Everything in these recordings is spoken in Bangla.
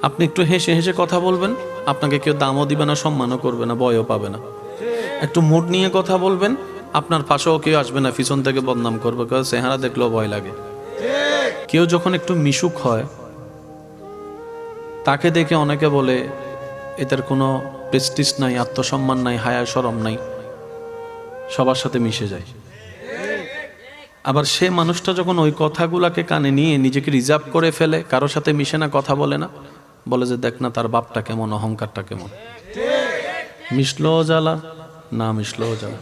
আপনি একটু হেসে হেসে কথা বলবেন, আপনাকে কেউ দামও দিবে না, সম্মানও করবে না, ভয়ও পাবে না। একটু মুড নিয়ে কথা বলবেন, আপনার পাশেও কেউ আসবে না, পিছন থেকে বদনাম করবে, কেউ চেহারা দেখলেও ভয় লাগে। কেউ যখন একটু মিশুক হয়, তাকে দেখে অনেকে বলে এদের কোনো প্রেস্টিজ নাই, আত্মসম্মান নাই, হায়া শরম নাই, সবার সাথে মিশে যায়। আবার সে মানুষটা যখন ওই কথাগুলাকে কানে নিয়ে নিজেকে রিজার্ভ করে ফেলে, কারোর সাথে মিশে না, কথা বলে না, বলে যে দেখ না তার বাপটা কেমন, অহংকারটা কেমন, মিশলো জ্বালা, না মিশলো জ্বালা।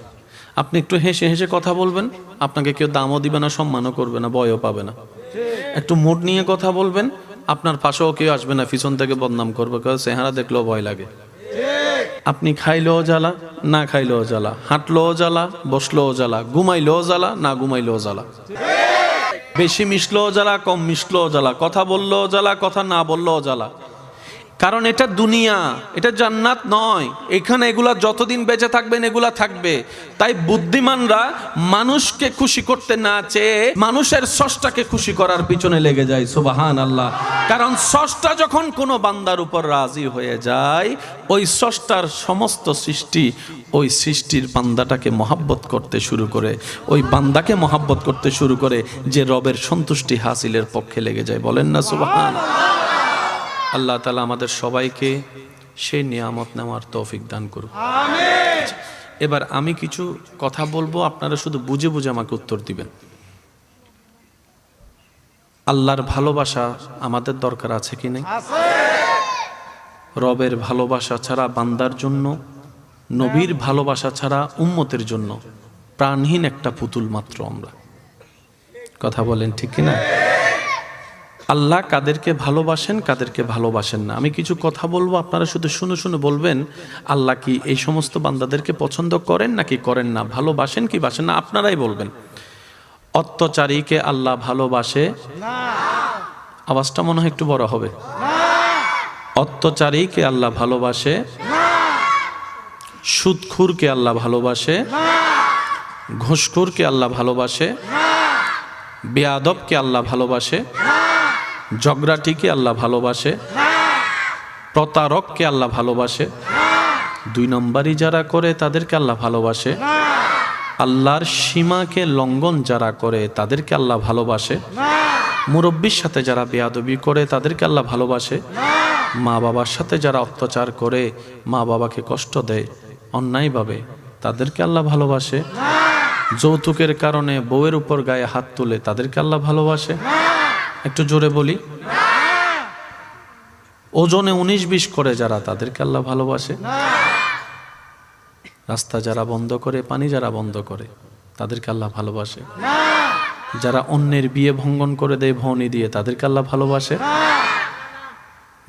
আপনি একটু হেসে হেসে কথা বলবেন, আপনাকে কেউ দামও দিবে না, সম্মানও করবে না, ভয়ও পাবে না। একটু মুড নিয়ে কথা বলবেন, আপনার পাশেও কেউ আসবে না, পিছন থেকে বদনাম করবে, কেউ চেহারা দেখলেও ভয় লাগে। আপনি খাইলেও জ্বালা, না খাইলেও জ্বালা, হাঁটলেও জ্বালা, বসলেও জ্বালা, ঘুমাইলেও জ্বালা, না ঘুমাইলেও জ্বালা, বেশি মিশলেও জ্বালা, কম মিশলেও জ্বালা, কথা বললেও জ্বালা, কথা না বললেও জ্বালা। কারণ এটা দুনিয়া, এটা জান্নাত নয়। এখানে এগুলা যতদিন বেঁচে থাকবেন এগুলা থাকবে। তাই বুদ্ধিমানরা মানুষকে খুশি করতে না চেয়ে মানুষের স্রষ্টাকে খুশি করার পিছনে লেগে যায়। সুবহানাল্লাহ। কারণ স্রষ্টা যখন কোনো বান্দার উপর রাজি হয়ে যায়, ওই স্রষ্টার সমস্ত সৃষ্টি ওই সৃষ্টির বান্দাটাকে মহাব্বত করতে শুরু করে, ওই বান্দাকে মহাব্বত করতে শুরু করে, যে রবের সন্তুষ্টি হাসিলের পক্ষে লেগে যায়। বলেন না সুবহানাল্লাহ। আল্লাহ তাআলা আমাদের সবাইকে সেই নিয়ামত নেওয়ার তৌফিক দান করুন। আমিন। এবার আমি কিছু কথা বলবো, আপনারা শুধু বুঝে বুঝে আমাকে উত্তর দিবেন। আল্লাহর ভালোবাসা আমাদের দরকার আছে কি নেই? আছে। রবের ভালোবাসা ছাড়া বান্দার জন্য, নবীর ভালোবাসা ছাড়া উম্মতের জন্য প্রাণহীন একটা পুতুল মাত্র আমরা। কথা বলেন ঠিক কি না? আল্লাহ কাদেরকে ভালোবাসেন, কাদেরকে ভালোবাসেন না। আমি কিছু কথা বলবো, আপনারা শুধু শুনে শুনে বলবেন আল্লাহ কি এই সমস্ত বান্দাদেরকে পছন্দ করেন নাকি করেন না, ভালোবাসেন কি বাসেন না, আপনারাই বলবেন। অত্যাচারীকে আল্লাহ ভালোবাসে না। আওয়াজটা মনে হয় একটু বড় হবে। অত্যাচারীকে আল্লাহ ভালোবাসে না। সুদখোরকে আল্লাহ ভালোবাসে না। ঘুষখোরকে আল্লাহ ভালোবাসে না। বেয়াদবকে আল্লাহ ভালোবাসে না। ঝগড়াটিকে আল্লাহ ভালোবাসে না। প্রতারককে আল্লাহ ভালোবাসে না। 2 নম্বরই যারা করে তাদেরকে আল্লাহ ভালোবাসে না। আল্লাহর সীমাকে লঙ্ঘন যারা করে তাদেরকে আল্লাহ ভালোবাসে না। মুরব্বির সাথে যারা বেয়াদবি করে তাদেরকে আল্লাহ ভালোবাসে না। মা বাবার সাথে যারা অত্যাচার করে, মা বাবাকে কষ্ট দেয় অন্যায়ভাবে, তাদেরকে আল্লাহ ভালোবাসে না। যৌতুকের কারণে বউয়ের উপর গায়ে হাত তুলে তাদেরকে আল্লাহ ভালোবাসে না। একটু জোরে বলি। ওজনে 19-20 করে যারা, তাদেরকে আল্লাহ ভালোবাসে না। রাস্তা যারা বন্ধ করে, পানি যারা বন্ধ করে, তাদেরকে আল্লাহ ভালোবাসে না। যারা অন্যের বিয়ে ভঙ্গন করে দেয় ভৌনি দিয়ে, তাদেরকে আল্লাহ ভালোবাসে না।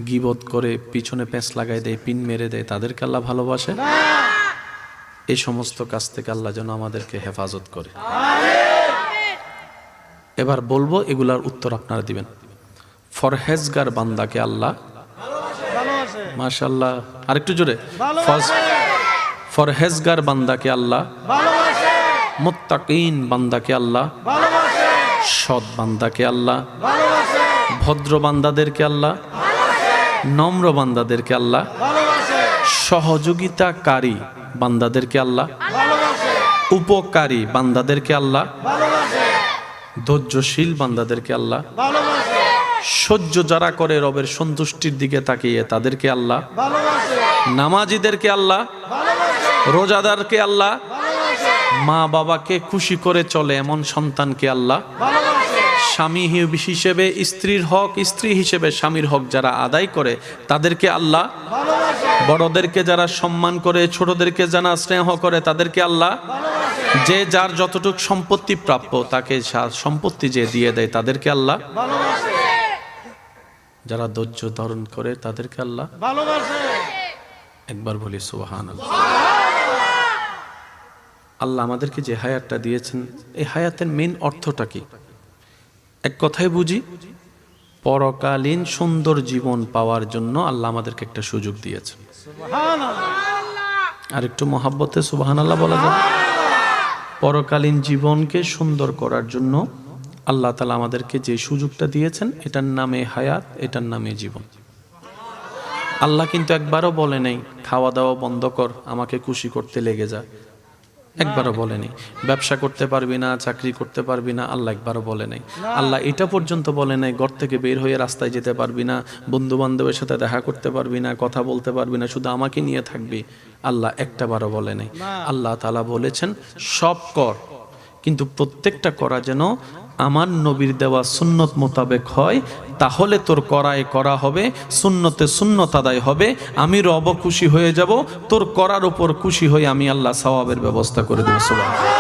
গীবত করে পিছনে পেঁচ লাগাই দেয়, পিন মেরে দেয়, তাদেরকে আল্লাহ ভালোবাসে না। এই সমস্ত কাজ থেকে আল্লাহ যেন আমাদেরকে হেফাজত করে। এবার বলবো, এগুলার উত্তর আপনারা দিবেন। ফরহেজগার বান্দাকে আল্লাহ ভালোবাসে। মাশাআল্লাহ, আরেকটু জোরে। ফরহেজগার বান্দাকে আল্লাহ ভালোবাসে। মুত্তাকিন বান্দাকে আল্লাহ ভালোবাসে। সৎ বান্দাকে আল্লাহ ভালোবাসে। ভদ্র বান্দাদেরকে আল্লাহ ভালোবাসে। নম্র বান্দাদেরকে আল্লাহ ভালোবাসে। সহযোগিতাকারী বান্দাদেরকে আল্লাহ ভালোবাসে। উপকারী বান্দাদেরকে আল্লাহ ভালোবাসে। ধৈর্যশীল বান্দাদেরকে আল্লাহ ভালোবাসে। সহ্য যারা করে রবের সন্তুষ্টির দিকে তাকিয়ে, তাদেরকে আল্লাহ ভালোবাসে। নামাজীদেরকে আল্লাহ ভালোবাসে। রোজাদারকে আল্লাহ ভালোবাসে। মা বাবাকে খুশি করে চলে এমন সন্তানকে আল্লাহ ভালোবাসে। স্বামী হিসেবে স্ত্রীর হক, স্ত্রী হিসেবে স্বামীর হক যারা আদায় করে, তাদেরকে আল্লাহ ভালোবাসে। বড়দেরকে যারা সম্মান করে, ছোটদেরকে যারা স্নেহ করে, তাদেরকে আল্লাহ ভালোবাসে। যে যার যতটুক সম্পত্তি প্রাপ্য তাকে সম্পত্তি যে দিয়ে দেয়, তাদেরকে আল্লাহ ভালোবাসে। যারা ধৈর্য ধারণ করে, তাদেরকে আল্লাহ ভালোবাসে। একবার বলি সুবহানাল্লাহ। আল্লাহ আমাদেরকে যে হায়াতটা দিয়েছেন, এই হায়াতের মেইন অর্থটা কি? এক কথায় বুঝি, পরকালীন সুন্দর জীবন পাওয়ার জন্য আল্লাহ আমাদেরকে একটা সুযোগ দিয়েছেন। সুবহানাল্লাহ। আর একটু মহাব্বতে সুবহানাল্লাহ বলা যাবে। পরকালীন জীবনকে সুন্দর করার জন্য আল্লাহ তাআলা আমাদেরকে যে সুযোগটা দিয়েছেন, এটার নামে হায়াত, এটার নামে জীবন। আল্লাহ কিন্তু একবারও বলে নাই খাওয়া দাওয়া বন্ধ কর, আমাকে খুশি করতে লেগে যা। একবারও বলে নাই। ব্যবসা করতে পারবি না, চাকরি করতে পারবি না, আল্লাহ একবারও বলে নাই। আল্লাহ এটা পর্যন্ত বলে নাই ঘর থেকে বের হয়ে রাস্তায় যেতে পারবি না, বন্ধু বান্ধবের সাথে দেখা করতে পারবি না, কথা বলতে পারবি না, শুধু আমাকে নিয়ে থাকবি। আল্লাহ একটাবারও বলে নাই। আল্লাহ তাআলা বলেছেন সব কর, কিন্তু প্রত্যেকটা করা যেন আমার নবীর দেওয়া সুন্নত মোতাবেক হয়, তাহলে তোর করায় করা হবে, সুন্নতে সুন্নত আদায় হবে, আমি রব খুশি হয়ে যাব, তোর করার উপর খুশি হয়ে আমি আল্লাহ সওয়াবের ব্যবস্থা করে দেব। সুবহানাল্লাহ।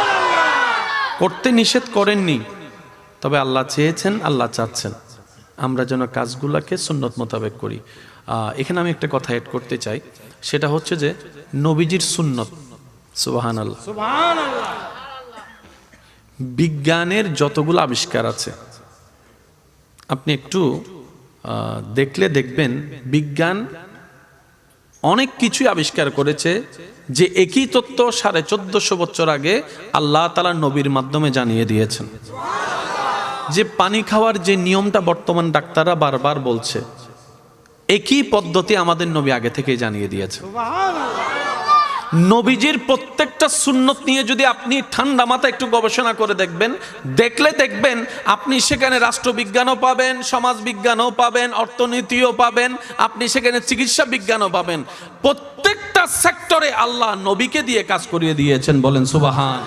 করতে নিষেধ করেননি, তবে আল্লাহ চেয়েছেন, আল্লাহ চাচ্ছেন আমরা যেন কাজগুলোকে সুন্নত মোতাবেক করি। এখানে আমি একটা কথা এড করতে চাই, সেটা হচ্ছে যে নবীজির সুন্নত। সুবহানাল্লাহ। বিজ্ঞানের যতগুলো আবিষ্কার আছে আপনি একটু দেখলে দেখবেন বিজ্ঞান অনেক কিছুই আবিষ্কার করেছে যে একই তত্ত্ব 1450 বছর আগে আল্লাহ তাআলা নবীর মাধ্যমে জানিয়ে দিয়েছেন। যে পানি খাওয়ার যে নিয়মটা বর্তমান ডাক্তাররা বারবার বলছে, একই পদ্ধতি আমাদের নবী আগে থেকেই জানিয়ে দিয়েছে। নবীজির প্রত্যেকটা সুন্নত নিয়ে যদি আপনি ঠান্ডা মাথায় একটু গবেষণা করে দেখবেন, দেখলে দেখবেন আপনি সেখানে রাষ্ট্রবিজ্ঞানও পাবেন, সমাজ বিজ্ঞানও পাবেন, অর্থনীতিও পাবেন, আপনি সেখানে চিকিৎসা বিজ্ঞানও পাবেন। প্রত্যেকটা সেক্টরে আল্লাহ নবীকে দিয়ে কাজ করিয়ে দিয়েছেন। বলেন সুবহান।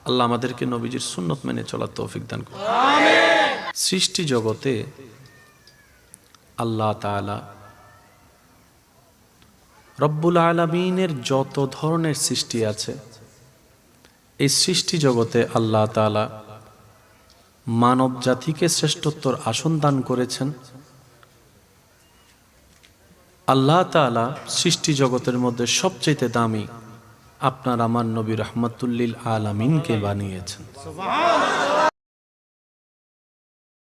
আল্লাহ আমাদেরকে নবীজির সুন্নত মেনে চলার তৌফিক দান করুন। আমিন। সৃষ্টি জগতে আল্লাহ তাআলা রব্বুল আলামিনের যত ধরনের সৃষ্টি আছে, এই সৃষ্টি জগতে আল্লাহ তাআলা মানব জাতিকে শ্রেষ্ঠত্বর আসন দান করেছেন। আল্লাহ তাআলা সৃষ্টি জগতের মধ্যে সবচেয়ে দামি আপনার আমার নবী রাহমাতুল লিল আলামিনকে বানিয়েছেন। সুবহানাল্লাহ।